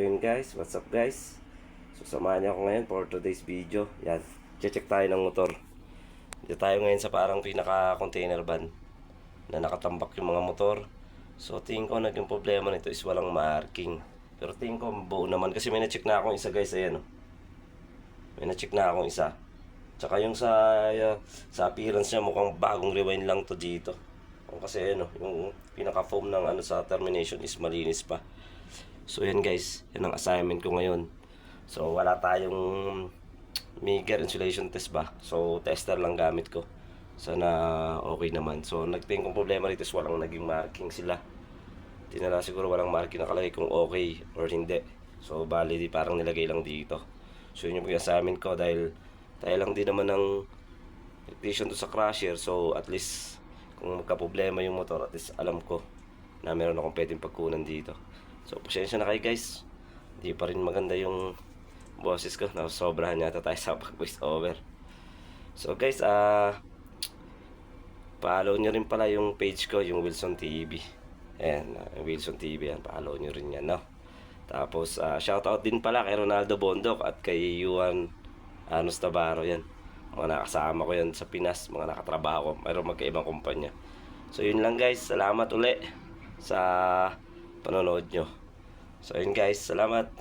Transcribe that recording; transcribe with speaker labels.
Speaker 1: Yun guys, what's up guys? So samahan niyo ako ngayon for today's video. Yan, check tayo ng motor. Dito tayo ngayon sa parang pinaka-container van na nakatambak yung mga motor. So tingin ko naging problema nito is walang marking. Pero tingin ko buo naman kasi may na-check na akong isa guys, ayan oh. May na-check na akong isa. Tsaka yung sa appearance niya mukhang bagong rewind lang to dito. Kasi ano, yung pinaka-foam ng ano sa termination is malinis pa. So yan guys, yan ang assignment ko ngayon. So wala tayong Meager insulation test ba. So tester lang gamit ko. Sana okay naman. So nagtingin kong problema rito is walang naging marking sila. Tinala siguro walang marking nakalagay kung okay or hindi. So bali di parang nilagay lang dito. So yun yung assignment ko dahil tayo lang din naman ng technician to sa crusher. So at least kung magka-problema yung motor, at least alam ko na meron akong pwedeng pagkunan dito. So pasensya na kayo guys, hindi pa rin maganda yung boses ko, nasobrahan yata tayo sa pag-voice over. So guys, follow nyo rin pala yung page ko, yung Wilson TV. Ayan, Wilson TV yan, follow nyo rin yan, no? Tapos shoutout din pala kay Ronaldo Bondok at kay Juan Anos Tabaro, yan. Mga nakasama ko yan sa Pinas, mga nakatrabaho ko, mayroong magkaibang kumpanya. So yun lang guys, salamat uli sa panonood nyo. So yun guys, salamat.